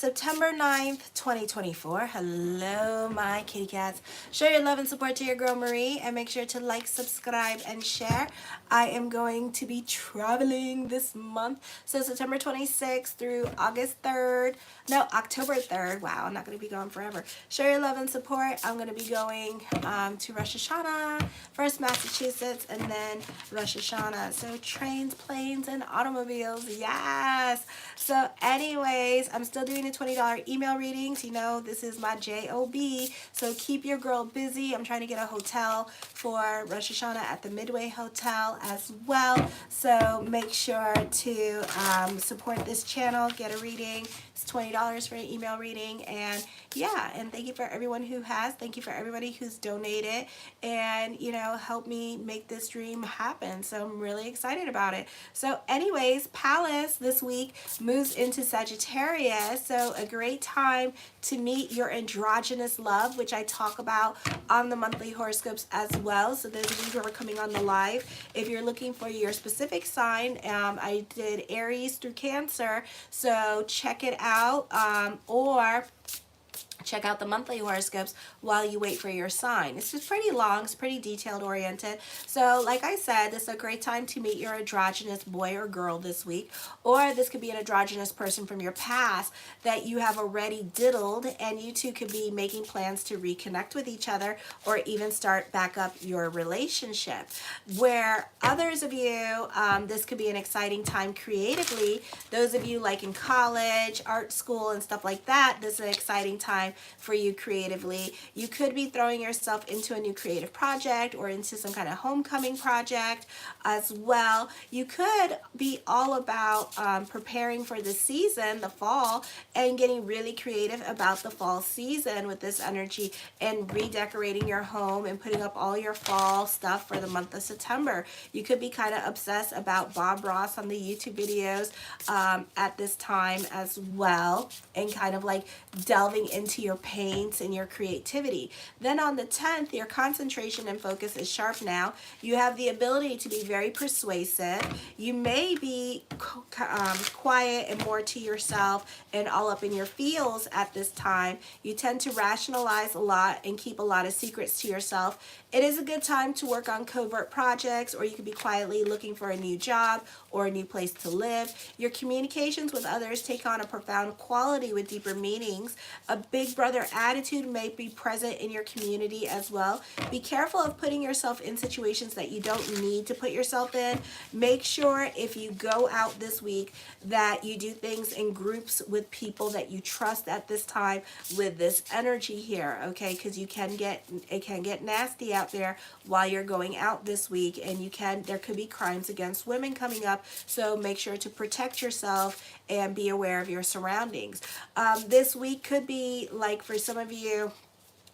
September 9th, 2024. Hello, my kitty cats. Show your love and support to your girl Marie and make sure to like, subscribe, and share. I am going to be traveling this month. So September 26th through August 3rd. No, October 3rd. Wow, I'm not going to be gone forever. Show your love and support. I'm going to be going to Rosh Hashanah, first Massachusetts, and then Rosh Hashanah. So trains, planes, and automobiles. Yes. So anyways, I'm still doing the $20 email readings. You know, this is my job. So keep your girl busy. I'm trying to get a hotel for Rosh Hashanah at the Midway Hotel as well. So make sure to support this channel, get a reading. It's $20 for an email reading. And yeah, and thank you for everyone who has. Thank you for everybody who's donated and, you know, help me make this dream happen. So I'm really excited about it. So anyways, Palace this week moves into Sagittarius. So a great time to meet your androgynous love, which I talk about on the monthly horoscopes as well. So those of you who are coming on the live, if you're looking for your specific sign, I did Aries through Cancer. So check it out, or check out the monthly horoscopes while you wait for your sign. It's just pretty long, it's pretty detailed oriented. So like I said, this is a great time to meet your androgynous boy or girl this week, or this could be an androgynous person from your past that you have already diddled, and you two could be making plans to reconnect with each other or even start back up your relationship. Where others of you, this could be an exciting time creatively. Those of you like in college, art school, and stuff like that, this is an exciting time for you creatively. You could be throwing yourself into a new creative project or into some kind of homecoming project as well. You could be all about preparing for the season, the fall, and getting really creative about the fall season with this energy and redecorating your home and putting up all your fall stuff for the month of September. You could be kind of obsessed about Bob Ross on the YouTube videos at this time as well, and kind of like delving into your paints and your creativity. Then on the 10th, your concentration and focus is sharp now. You have the ability to be very persuasive. You may be quiet and more to yourself and all up in your feels at this time. You tend to rationalize a lot and keep a lot of secrets to yourself. It is a good time to work on covert projects, or you could be quietly looking for a new job or a new place to live. Your communications with others take on a profound quality with deeper meanings. A big brother attitude may be present in your community as well. Be careful of putting yourself in situations that you don't need to put yourself in. Make sure if you go out this week that you do things in groups with people that you trust at this time with this energy here, okay? Because it can get nasty out there while you're going out this week, and there could be crimes against women coming up. So make sure to protect yourself and be aware of your surroundings. This week could be, like, for some of you,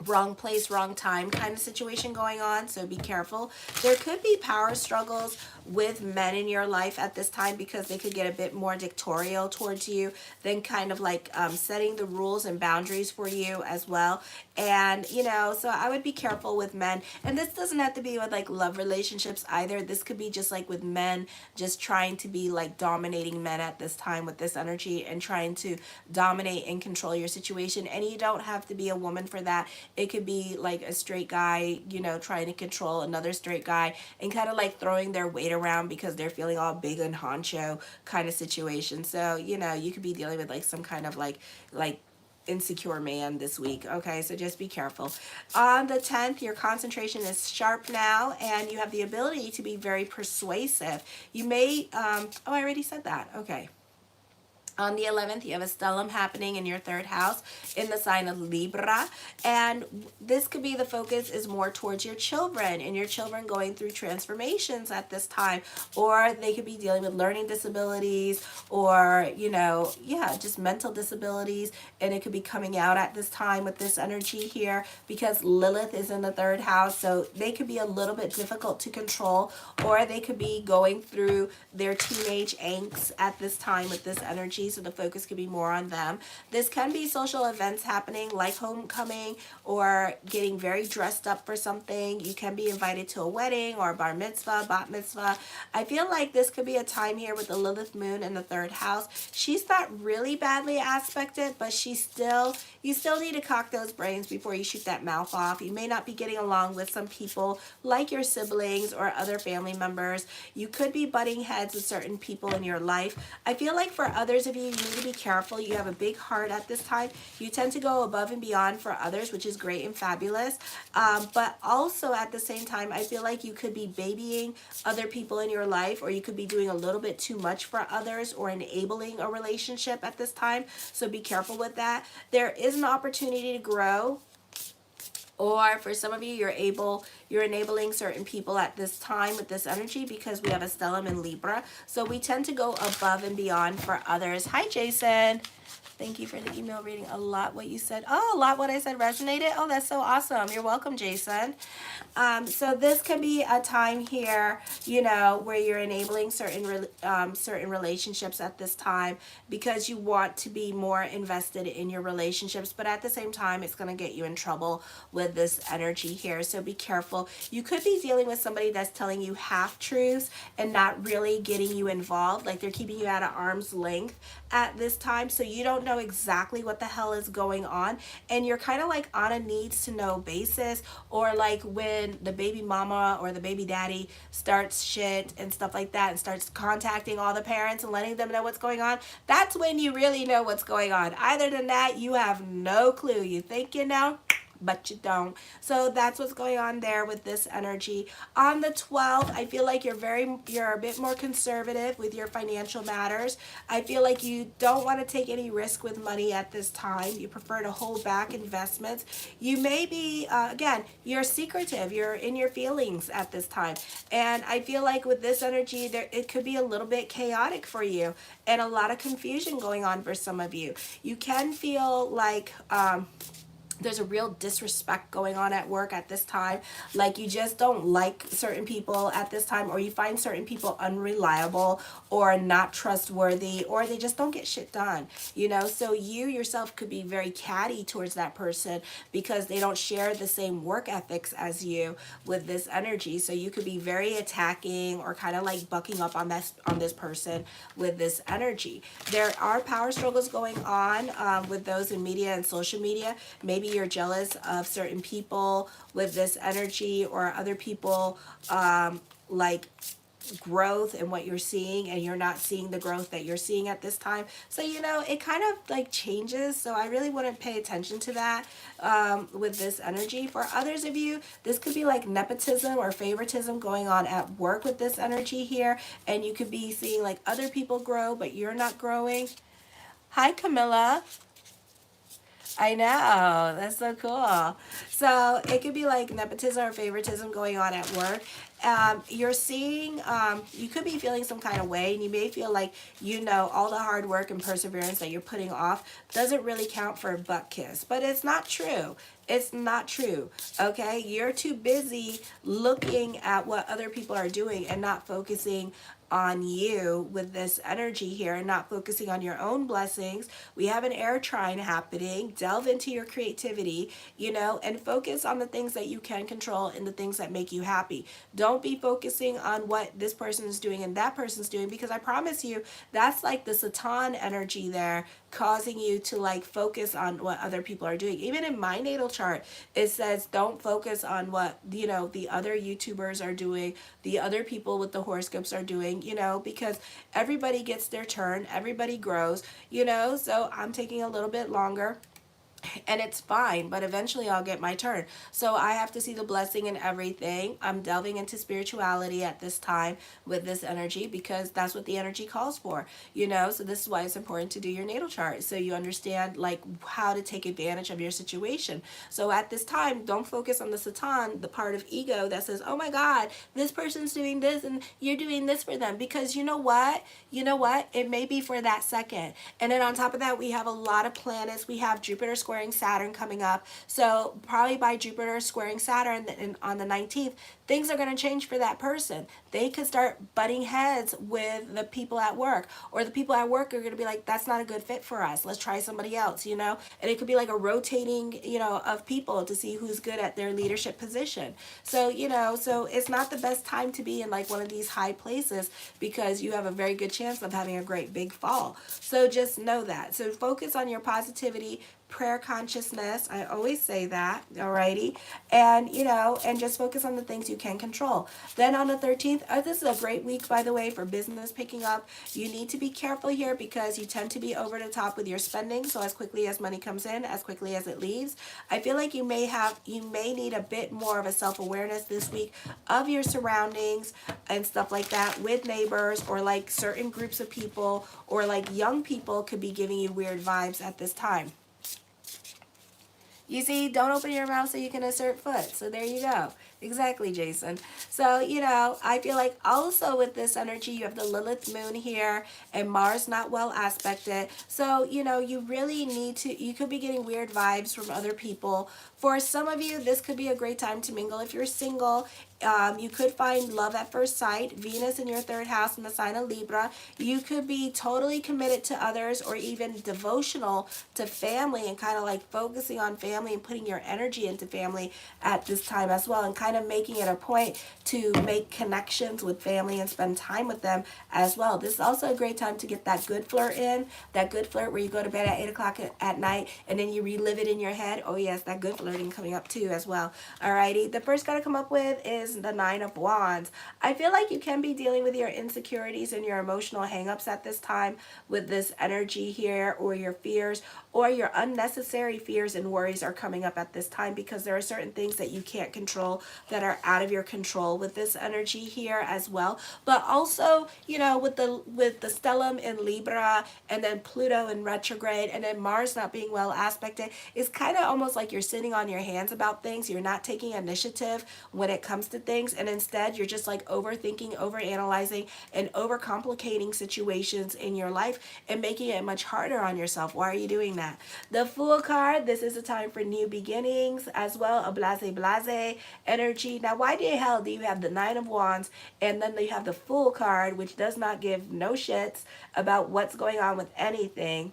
wrong place, wrong time kind of situation going on, so be careful. There could be power struggles with men in your life at this time, because they could get a bit more dictatorial towards you than kind of like setting the rules and boundaries for you as well. And you know, so I would be careful with men. And this doesn't have to be with like love relationships either. This could be just like with men just trying to be like dominating men at this time with this energy and trying to dominate and control your situation. And you don't have to be a woman for that. It could be like a straight guy, you know, trying to control another straight guy and kind of like throwing their weight around because they're feeling all big and honcho kind of situation. So, you know, you could be dealing with like some kind of like insecure man this week. Okay, so just be careful. On the 10th, your concentration is sharp now, and you have the ability to be very persuasive. You may, oh, I already said that. Okay. On the 11th, you have a stellium happening in your third house in the sign of Libra. And this could be the focus is more towards your children and your children going through transformations at this time. Or they could be dealing with learning disabilities or, you know, yeah, just mental disabilities. And it could be coming out at this time with this energy here because Lilith is in the third house. So they could be a little bit difficult to control, or they could be going through their teenage angst at this time with this energy energy, so the focus could be more on them. This can be social events happening like homecoming or getting very dressed up for something. You can be invited to a wedding or a bar mitzvah, bat mitzvah. I feel like this could be a time here with the Lilith moon in the 3rd house. She's not really badly aspected, but you still need to cock those brains before you shoot that mouth off. You may not be getting along with some people like your siblings or other family members. You could be butting heads with certain people in your life. I feel like for others of you, you need to be careful. You have a big heart at this time. You tend to go above and beyond for others, which is great and fabulous. But also at the same time, I feel like you could be babying other people in your life, or you could be doing a little bit too much for others or enabling a relationship at this time. So be careful with that. There is an opportunity to grow, or for some of you, you're enabling certain people at this time with this energy, because we have a stellium in Libra. So we tend to go above and beyond for others. Hi, Jason. Thank you for the email reading. A lot what you said. Oh, a lot what I said resonated. Oh, that's so awesome. You're welcome, Jason. So this can be a time here, you know, where you're enabling certain relationships at this time, because you want to be more invested in your relationships. But at the same time, it's going to get you in trouble with this energy here. So be careful. You could be dealing with somebody that's telling you half-truths and not really getting you involved. Like they're keeping you at an arm's length at this time. So you don't know exactly what the hell is going on, and you're kind of like on a needs to know basis, or like when the baby mama or the baby daddy starts shit and stuff like that and starts contacting all the parents and letting them know what's going on. That's when you really know what's going on. Other than that, you have no clue. You think you know, but you don't. So that's what's going on there with this energy. On the 12th, I feel like you're a bit more conservative with your financial matters. I feel like you don't want to take any risk with money at this time. You prefer to hold back investments. You may be, again, you're secretive. You're in your feelings at this time. And I feel like with this energy, it could be a little bit chaotic for you and a lot of confusion going on for some of you. You can feel like, there's a real disrespect going on at work at this time. Like you just don't like certain people at this time, or you find certain people unreliable or not trustworthy, or they just don't get shit done, you know? So you yourself could be very catty towards that person because they don't share the same work ethics as you with this energy. So you could be very attacking or kind of like bucking up on this person with this energy. There are power struggles going on with those in media and social media. Maybe you're jealous of certain people with this energy, or other people like growth and what you're seeing, and you're not seeing the growth that you're seeing at this time. So, you know, it kind of like changes. So I really wouldn't pay attention to that with this energy. For others of you, this could be like nepotism or favoritism going on at work with this energy here. And you could be seeing like other people grow, but you're not growing. Hi, Camilla. I know, that's so cool. So it could be like nepotism or favoritism going on at work. You're seeing, you could be feeling some kind of way, and you may feel like, you know, all the hard work and perseverance that you're putting off doesn't really count for a butt kiss. But it's not true. It's not true, okay? You're too busy looking at what other people are doing and not focusing on you with this energy here, and not focusing on your own blessings. We have an air trine happening. Delve into your creativity, you know, and focus on the things that you can control and the things that make you happy. Don't be focusing on what this person is doing and that person's doing, because I promise you that's like the Satan energy there, causing you to like focus on what other people are doing. Even in my natal chart, it says don't focus on what, you know, the other YouTubers are doing, the other people with the horoscopes are doing, you know, because everybody gets their turn, everybody grows, you know. So I'm taking a little bit longer, and it's fine, but eventually I'll get my turn. So I have to see the blessing in everything. I'm delving into spirituality at this time with this energy, because that's what the energy calls for, you know. So this is why it's important to do your natal chart, so you understand like how to take advantage of your situation. So at this time, don't focus on the Satan, the part of ego that says, oh my God, this person's doing this and you're doing this for them, because you know what, it may be for that second. And then on top of that, we have a lot of planets. We have Jupiter squaring Saturn coming up. So probably by Jupiter squaring Saturn on the 19th, things are going to change for that person. They could start butting heads with the people at work, or the people at work are going to be like, that's not a good fit for us. Let's try somebody else, you know? And it could be like a rotating, you know, of people to see who's good at their leadership position. So, you know, so it's not the best time to be in like one of these high places, because you have a very good chance of having a great big fall. So just know that. So focus on your positivity, prayer consciousness. I always say that, alrighty. And, you know, and just focus on the things you can control. Then on the 13th, this is a great week, by the way, for business picking up. You need to be careful here because you tend to be over the top with your spending. So as quickly as money comes in, as quickly as it leaves. I feel like you may need a bit more of a self-awareness this week of your surroundings and stuff like that, with neighbors or like certain groups of people, or like young people could be giving you weird vibes at this time. You see, don't open your mouth so you can assert foot. So there you go. Exactly, Jason. So, you know, I feel like also with this energy, you have the Lilith moon here and Mars not well aspected. So, you know, you really need to, you could be getting weird vibes from other people. For some of you, this could be a great time to mingle. If you're single, you could find love at first sight. Venus in your third house in the sign of Libra. You could be totally committed to others, or even devotional to family, and kind of like focusing on family and putting your energy into family at this time as well, and kind of making it a point to make connections with family and spend time with them as well. This is also a great time to get that good flirt in, that good flirt where you go to bed at 8 o'clock at night and then you relive it in your head. Oh yes, that good flirting coming up too as well. Alrighty, the first card to come up with is the Nine of Wands. I feel like you can be dealing with your insecurities and your emotional hangups at this time with this energy here, or your fears, or your unnecessary fears and worries are coming up at this time, because there are certain things that you can't control that are out of your control with this energy here as well. But also, you know, with the stellium in Libra, and then Pluto in retrograde, and then Mars not being well aspected, it's kind of almost like you're sitting on your hands about things. You're not taking initiative when it comes to things, and instead you're just like overthinking, overanalyzing, and overcomplicating situations in your life and making it much harder on yourself. Why are you doing that? The Fool card, this is a time for new beginnings as well, a blase energy. Now, why the hell do you have the Nine of Wands and then you have the Fool card, which does not give no shits about what's going on with anything,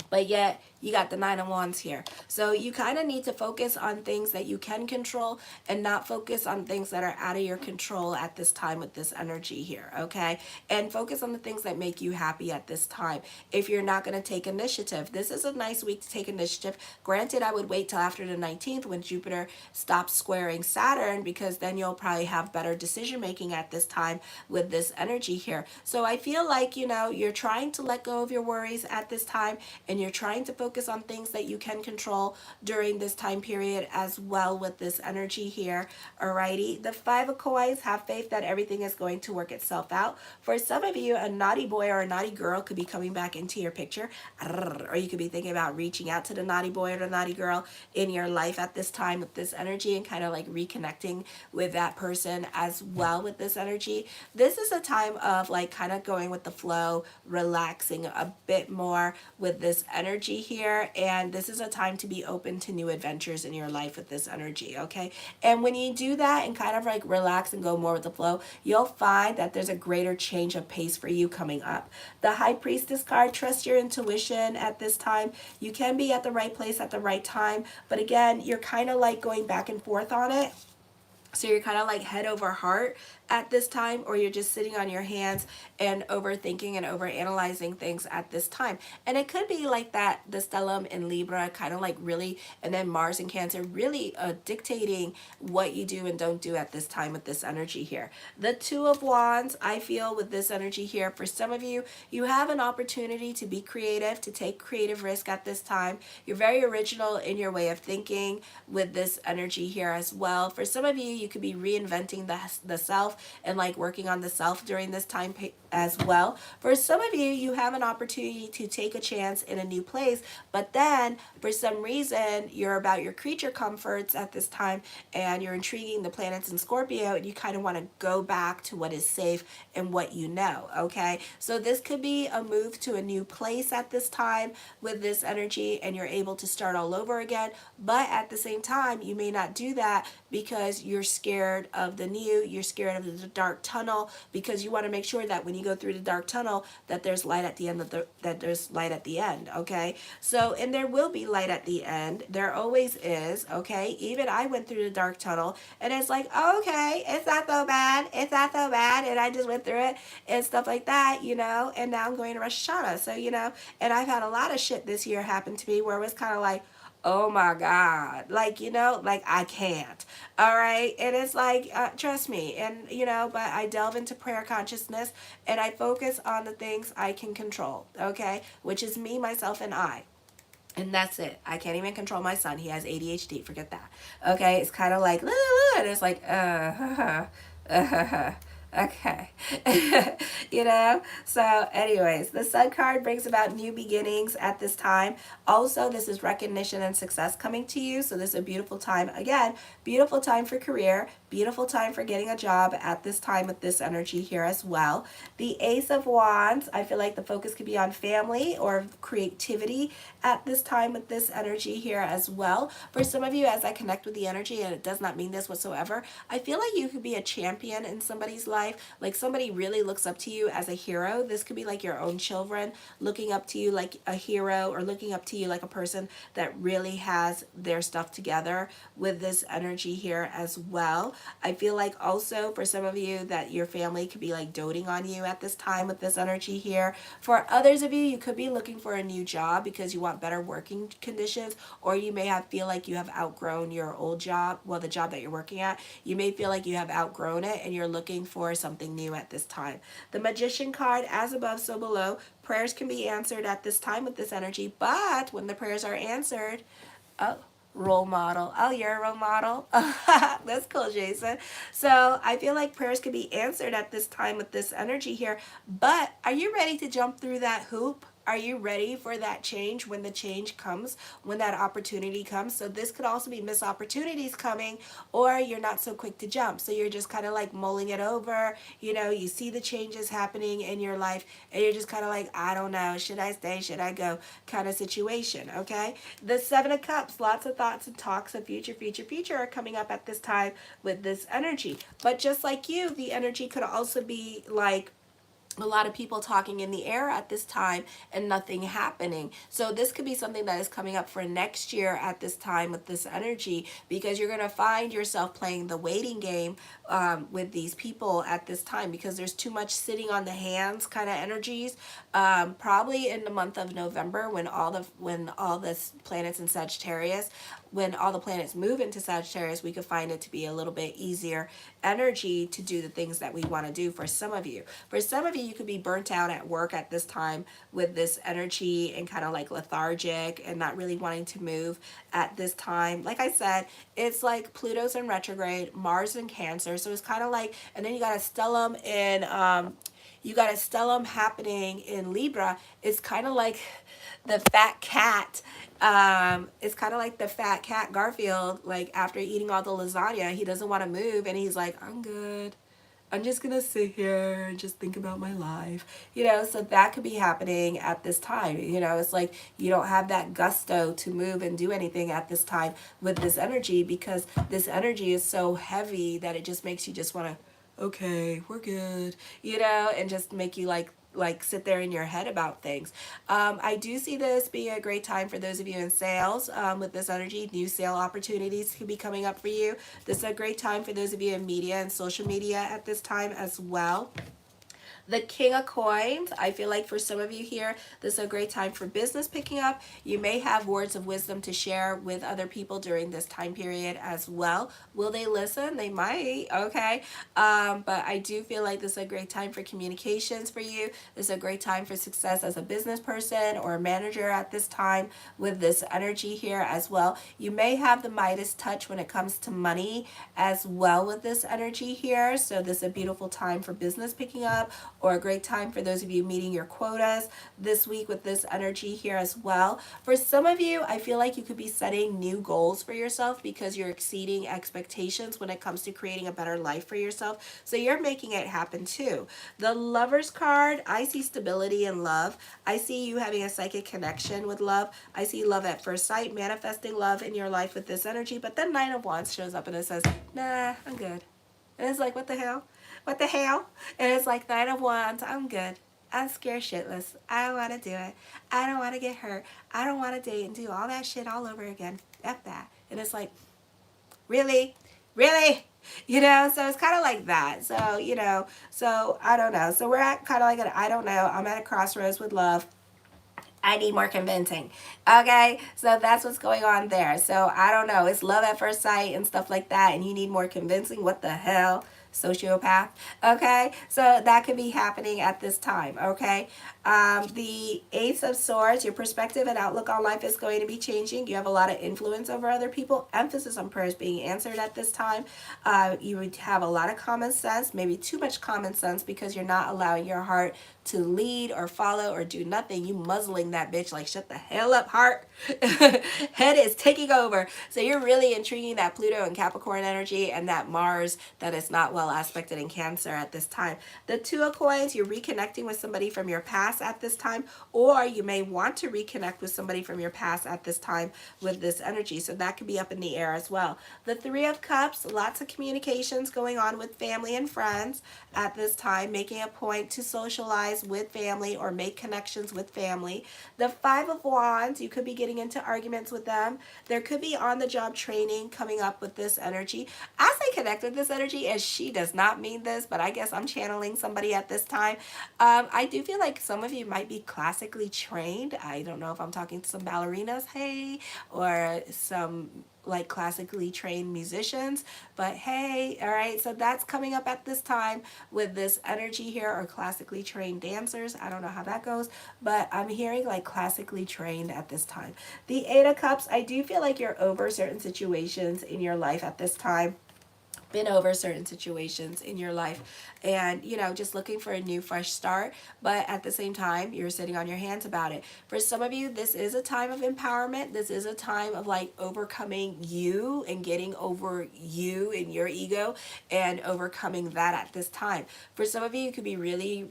but yet you got the Nine of Wands here? So you kind of need to focus on things that you can control and not focus on things that are out of your control at this time with this energy here, okay? And focus on the things that make you happy at this time. If you're not going to take initiative, this is a nice week to take initiative. Granted, I would wait till after the 19th when Jupiter stops squaring Saturn, because then you'll probably have better decision making at this time with this energy here. So I feel like, you know, you're trying to let go of your worries at this time, and you're trying to focus on things that you can control during this time period as well with this energy here. Alrighty, the Five of Coins, have faith that everything is going to work itself out. For some of you, a naughty boy or a naughty girl could be coming back into your picture, or you could be thinking about reaching out to the naughty boy or the naughty girl in your life at this time with this energy, and kind of like reconnecting with that person as well with this energy. This is a time of like kind of going with the flow, relaxing a bit more with this energy here, and this is a time to be open to new adventures in your life with this energy, okay? And when you do that and kind of like relax and go more with the flow, you'll find that there's a greater change of pace for you coming up. The High Priestess card, trust your intuition at this time. You can be at the right place at the right time, but again, you're kind of like going back and forth on it. So you're kind of like head over heart at this time, or you're just sitting on your hands and overthinking and overanalyzing things at this time. And it could be like that, the stellium in Libra kind of like really, and then Mars in Cancer really dictating what you do and don't do at this time with this energy here. The Two of Wands, I feel with this energy here, for some of you, you have an opportunity to be creative, to take creative risk at this time. You're very original in your way of thinking with this energy here as well. For some of you, you could be reinventing the self, yourself and like working on the self during this time as well. For some of you, you have an opportunity to take a chance in a new place, but then for some reason you're about your creature comforts at this time and you're intriguing the planets in Scorpio and you kind of want to go back to what is safe and what you know, okay? So this could be a move to a new place at this time with this energy and you're able to start all over again, but at the same time you may not do that because you're scared of the new, you're scared of the dark tunnel, because you want to make sure that when you go through the dark tunnel that there's light at the end of that there's light at the end, okay? So, and there will be light at the end, there always is, okay? Even I went through the dark tunnel and it's like, okay, it's not so bad, it's not so bad, and I just went through it and stuff like that, you know, and now I'm going to Rosh Hashanah. So, you know, and I've had a lot of shit this year happen to me where it was kind of like, oh my God, like, you know, like I can't, all right? And it's like, trust me, and, you know, but I delve into prayer consciousness and I focus on the things I can control, okay? Which is me, myself, and I. And that's it. I can't even control my son. He has ADHD. Forget that. Okay? It's kind of like, and it's like, okay. You know? So anyways, the Sun card brings about new beginnings at this time. Also, this is recognition and success coming to you. So this is a beautiful time. Again, beautiful time for career. Beautiful time for getting a job at this time with this energy here as well. The Ace of Wands, I feel like the focus could be on family or creativity at this time with this energy here as well. For some of you, as I connect with the energy, and it does not mean this whatsoever, I feel like you could be a champion in somebody's life. Like somebody really looks up to you as a hero. This could be like your own children looking up to you like a hero, or looking up to you like a person that really has their stuff together with this energy here as well. I feel like also for some of you that your family could be like doting on you at this time with this energy here. For others of you, you could be looking for a new job because you want better working conditions, or you may feel like you have outgrown your old job, well, the job that you're working at. You may feel like you have outgrown it and you're looking for something new at this time. The Magician card, as above, so below. Prayers can be answered at this time with this energy, but when the prayers are answered, oh, role model. Oh, you're a role model? That's cool, Jason. So I feel like prayers can be answered at this time with this energy here, but are you ready to jump through that hoop? Are you ready for that change when the change comes, when that opportunity comes? So this could also be missed opportunities coming, or you're not so quick to jump. So you're just kind of like mulling it over. You know, you see the changes happening in your life and you're just kind of like, I don't know, should I stay, should I go kind of situation, okay? The Seven of Cups, lots of thoughts and talks of future are coming up at this time with this energy. But just like you, the energy could also be like a lot of people talking in the air at this time and nothing happening. So this could be something that is coming up for next year at this time with this energy, because you're going to find yourself playing the waiting game with these people at this time, because there's too much sitting on the hands kind of energies. Probably in the month of November, when all the planets in Sagittarius, when all the planets move into Sagittarius, we could find it to be a little bit easier energy to do the things that we want to do for some of you. For some of you, you could be burnt out at work at this time with this energy and kind of like lethargic and not really wanting to move at this time. Like I said, it's like Pluto's in retrograde, Mars in Cancer. So it's kind of like, and then you got a stellium happening in Libra. It's kind of like the fat cat. It's kind of like the fat cat Garfield, like after eating all the lasagna, he doesn't want to move and he's like, I'm good. I'm just going to sit here and just think about my life. You know, so that could be happening at this time. You know, it's like you don't have that gusto to move and do anything at this time with this energy, because this energy is so heavy that it just makes you just want to, okay, we're good, you know, and just make you like sit there in your head about things. I do see this being a great time for those of you in sales with this energy. New sale opportunities could be coming up for you. This is a great time for those of you in media and social media at this time as well. The King of Coins, I feel like for some of you here, this is a great time for business picking up. You may have words of wisdom to share with other people during this time period as well. Will they listen? They might, okay? But I do feel like this is a great time for communications for you. This is a great time for success as a business person or a manager at this time with this energy here as well. You may have the Midas touch when it comes to money as well with this energy here. So this is a beautiful time for business picking up, or a great time for those of you meeting your quotas this week with this energy here as well. For some of you, I feel like you could be setting new goals for yourself because you're exceeding expectations when it comes to creating a better life for yourself. So you're making it happen too. The Lovers card, I see stability and love. I see you having a psychic connection with love. I see love at first sight, manifesting love in your life with this energy. But then Nine of Wands shows up and it says, nah, I'm good. And it's like, what the hell? What the hell? And it's like, Nine of Wands, I'm good. I'm scared shitless. I don't want to do it. I don't want to get hurt. I don't want to date and do all that shit all over again. F that. And it's like, really? Really? You know, so it's kind of like that. So, you know, so I don't know. So we're at kind of like an I don't know. I'm at a crossroads with love. I need more convincing. Okay, so that's what's going on there. So I don't know. It's love at first sight and stuff like that, and you need more convincing. What the hell? Sociopath. Okay, so that could be happening at this time. Okay, the Ace of Swords, your perspective and outlook on life is going to be changing. You have a lot of influence over other people. Emphasis on prayers being answered at this time. You would have a lot of common sense, maybe too much common sense, because you're not allowing your heart to lead or follow or do nothing. You muzzling that bitch like, shut the hell up, heart. Head is taking over. So you're really intriguing that Pluto and Capricorn energy and that Mars that is not well aspected in Cancer at this time. The Two of Coins, you're reconnecting with somebody from your past at this time, or you may want to reconnect with somebody from your past at this time with this energy. So that could be up in the air as well. The Three of Cups, lots of communications going on with family and friends at this time, making a point to socialize with family or make connections with family. The Five of Wands, you could be getting into arguments with them. There could be on-the-job training coming up with this energy. As I connect with this energy, as she does not mean this, but I guess I'm channeling somebody at this time. I do feel like some of you might be classically trained. I don't know if I'm talking to some ballerinas, hey, or some like classically trained musicians, but hey, all right, so that's coming up at this time with this energy here, or classically trained dancers. I don't know how that goes, but I'm hearing like classically trained at this time. The Eight of Cups, I do feel like you're over certain situations in your life at this time, been over certain situations in your life, and you know, just looking for a new fresh start, but at the same time you're sitting on your hands about it. For some of you, this is a time of empowerment. This is a time of like overcoming you and getting over you and your ego and overcoming that at this time. For some of you, you could be really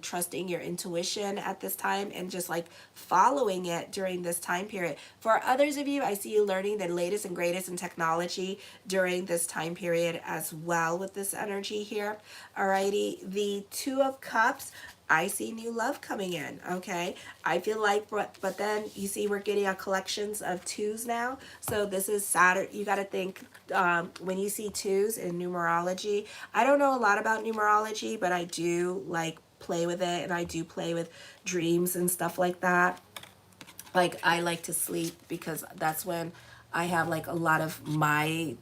trusting your intuition at this time and just like following it during this time period. For others of you, I see you learning the latest and greatest in technology during this time period as well with this energy here. Alrighty, the Two of Cups, I see new love coming in, okay? I feel like, but then you see we're getting a collections of twos now. So this is Saturn. You got to think when you see twos in numerology. I don't know a lot about numerology, but I do like play with it, and I do play with dreams and stuff like that. Like I like to sleep because that's when I have like a lot of my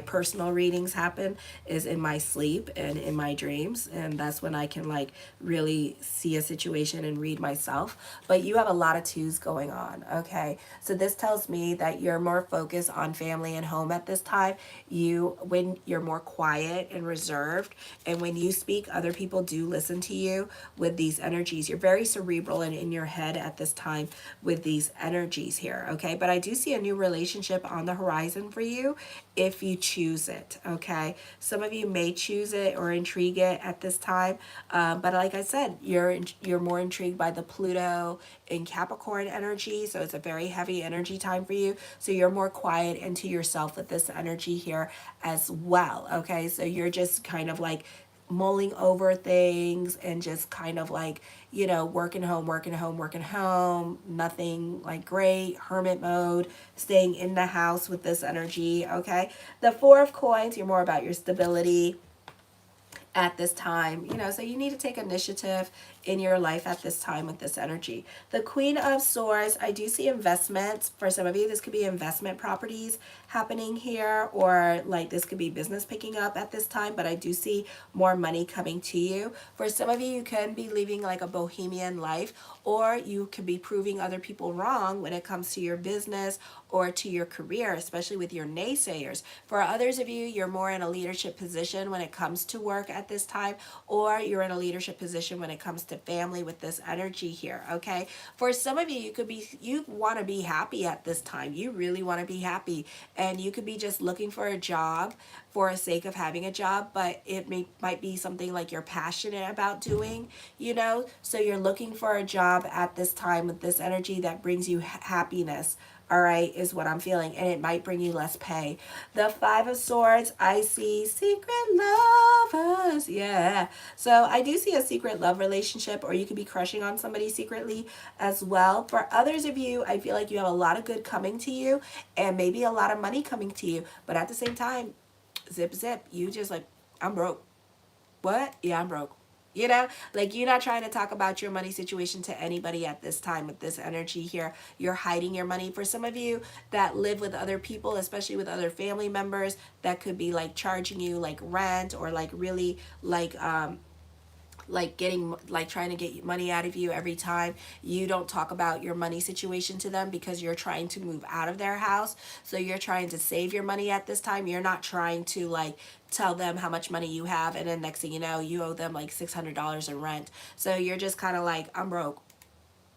personal readings happen is in my sleep and in my dreams, and that's when I can like really see a situation and read myself. But you have a lot of twos going on, okay? So this tells me that you're more focused on family and home at this time. When you're more quiet and reserved, and when you speak, other people do listen to you with these energies. You're very cerebral and in your head at this time with these energies here, okay? But I do see a new relationship on the horizon for you if you choose it, okay? Some of you may choose it or intrigue it at this time, but like I said, you're more intrigued by the Pluto in Capricorn energy, so it's a very heavy energy time for you. So you're more quiet into yourself with this energy here as well, okay? So you're just kind of like mulling over things and just kind of like, you know, working home, nothing like great, hermit mode, staying in the house with this energy, okay? The Four of Coins, you're more about your stability at this time, you know, so you need to take initiative in your life at this time with this energy. The Queen of Swords, I do see investments. For some of you, this could be investment properties happening here, or like this could be business picking up at this time, but I do see more money coming to you. For some of you, you can be living like a bohemian life, or you could be proving other people wrong when it comes to your business or to your career, especially with your naysayers. For others of you, you're more in a leadership position when it comes to work at this time, or you're in a leadership position when it comes to family with this energy here, okay? For some of you, you want to be happy at this time. You really want to be happy, and you could be just looking for a job for the sake of having a job, but it might be something like you're passionate about doing, you know? So you're looking for a job at this time with this energy that brings you happiness, all right, is what I'm feeling, and it might bring you less pay. The Five of Swords, I see secret lovers, yeah. So I do see a secret love relationship, or you could be crushing on somebody secretly as well. For others of you, I feel like you have a lot of good coming to you, and maybe a lot of money coming to you, but at the same time, zip zip, you just like, I'm broke. What? Yeah, I'm broke. You know, like you're not trying to talk about your money situation to anybody at this time with this energy here. You're hiding your money. For some of you that live with other people, especially with other family members, that could be like charging you like rent, or like really like getting, like trying to get money out of you every time you don't talk about your money situation to them, because you're trying to move out of their house. So you're trying to save your money at this time. You're not trying to like tell them how much money you have, and then next thing you know, you owe them like $600 in rent. So you're just kind of like, I'm broke.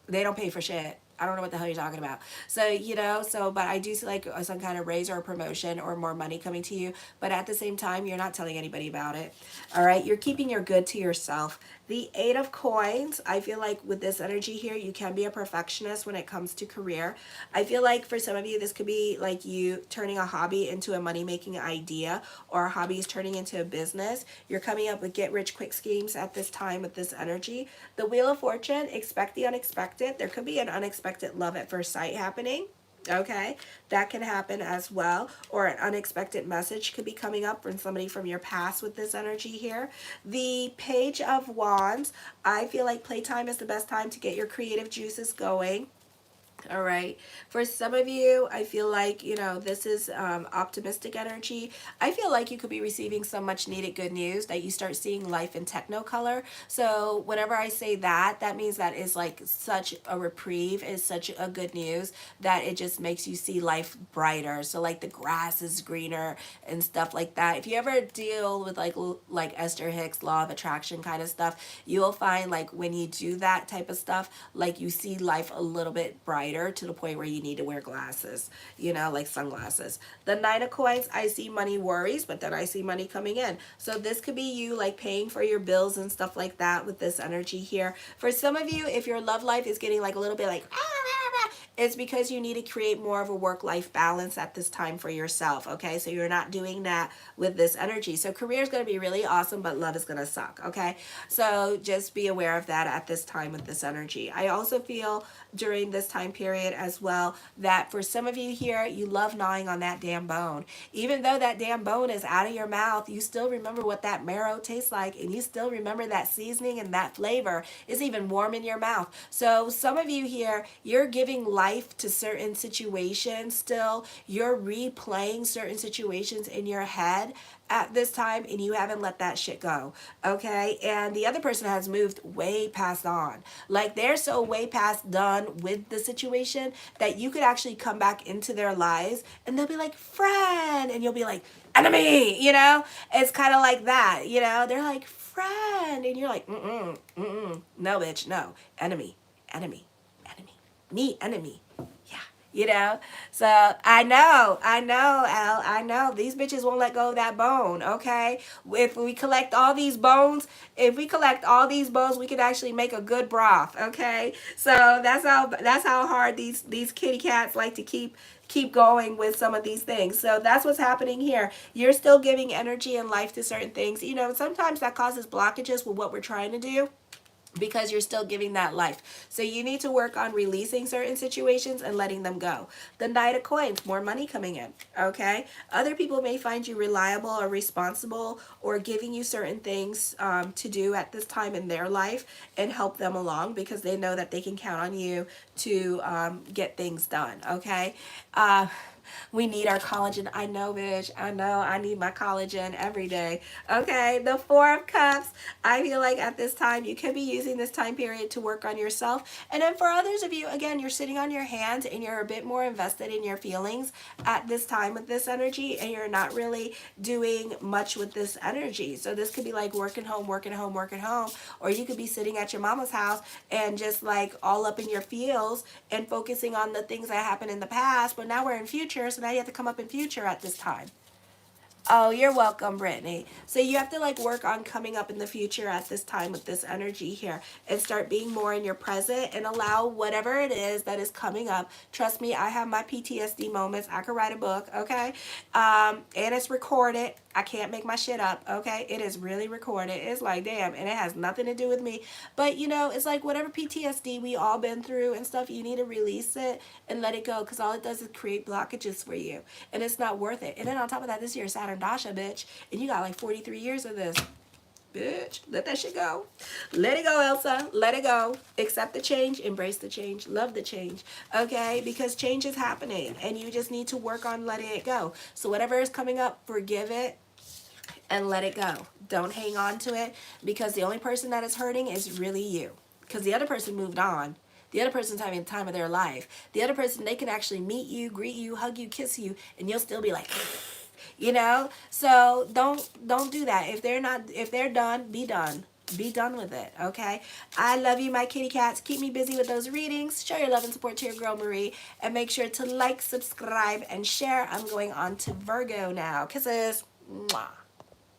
They don't pay for shit. I don't know what the hell you're talking about. So, you know, but I do see like some kind of raise or a promotion or more money coming to you. But at the same time, you're not telling anybody about it. All right. You're keeping your good to yourself. The Eight of Coins, I feel like with this energy here, you can be a perfectionist when it comes to career. I feel like for some of you, this could be like you turning a hobby into a money-making idea, or a hobby is turning into a business. You're coming up with get-rich-quick schemes at this time with this energy. The Wheel of Fortune, expect the unexpected. There could be an unexpected love at first sight happening. Okay, that can happen as well, or an unexpected message could be coming up from somebody from your past with this energy here. The Page of Wands, I feel like playtime is the best time to get your creative juices going. All right. For some of you, I feel like, you know, this is optimistic energy. I feel like you could be receiving some much needed good news, that you start seeing life in technicolor. So whenever I say that, that means that is like such a reprieve, is such a good news, that it just makes you see life brighter. So like the grass is greener and stuff like that. If you ever deal with like Esther Hicks law of attraction kind of stuff, you'll find like when you do that type of stuff, like you see life a little bit brighter, to the point where you need to wear glasses, you know, like sunglasses. The Nine of Coins, I see money worries, but then I see money coming in. So this could be you like paying for your bills and stuff like that with this energy here. For some of you, if your love life is getting like a little bit like it's because you need to create more of a work-life balance at this time for yourself, okay? So you're not doing that with this energy. So career is going to be really awesome, but love is going to suck, okay? So just be aware of that at this time with this energy. I also feel during this time period as well that for some of you here, you love gnawing on that damn bone. Even though that damn bone is out of your mouth, you still remember what that marrow tastes like, and you still remember that seasoning, and that flavor is even warm in your mouth. So some of you here, you're giving life to certain situations still. You're replaying certain situations in your head at this time, and you haven't let that shit go, okay? And the other person has moved way past on. Like they're so way past done with the situation that you could actually come back into their lives, and they'll be like, friend, and you'll be like, enemy, you know? It's kind of like that, you know? They're like, friend, and you're like, no, bitch, no, enemy, enemy, enemy, me, enemy. You know, so I know, Al, I know these bitches won't let go of that bone, okay? If we collect all these bones, we could actually make a good broth, okay? So that's how hard these kitty cats like to keep going with some of these things. So that's what's happening here. You're still giving energy and life to certain things. You know, sometimes that causes blockages with what we're trying to do. because you're still giving that life. So you need to work on releasing certain situations and letting them go. The Knight of Coins, more money coming in, okay? Other people may find you reliable or responsible or giving you certain things to do at this time in their life and help them along because they know that they can count on you to get things done, okay? We need our collagen. I know, bitch. I know I need my collagen every day. Okay, the Four of Cups. I feel like at this time, you could be using this time period to work on yourself. And then for others of you, again, you're sitting on your hands and you're a bit more invested in your feelings at this time with this energy, and you're not really doing much with this energy. So this could be like working home, working home, working home, or you could be sitting at your mama's house and just like all up in your feels and focusing on the things that happened in the past, but now we're in future, so now you have to come up in future at this time. Oh, you're welcome, Brittany. So you have to like work on coming up in the future at this time with this energy here and start being more in your present and allow whatever it is that is coming up. Trust me, I have my PTSD moments. I could write a book, okay? And it's recorded. I can't make my shit up, okay? It is really recorded. It's like, damn, and it has nothing to do with me. But, you know, it's like whatever PTSD we all been through and stuff, you need to release it and let it go because all it does is create blockages for you. And it's not worth it. And then on top of that, this year is Saturn Dasha, bitch. And you got like 43 years of this. Bitch, let that shit go. Let it go, Elsa. Let it go. Accept the change. Embrace the change. Love the change. Okay? Because change is happening. And you just need to work on letting it go. So whatever is coming up, forgive it and let it go. Don't hang on to it because the only person that is hurting is really you. Because the other person moved on. The other person's having the time of their life. The other person, they can actually meet you, greet you, hug you, kiss you, and you'll still be like, you know? So don't do that. If they're done, be done. Be done with it, okay? I love you, my kitty cats. Keep me busy with those readings. Show your love and support to your girl, Marie. And make sure to like, subscribe, and share. I'm going on to Virgo now. Kisses. Mwah.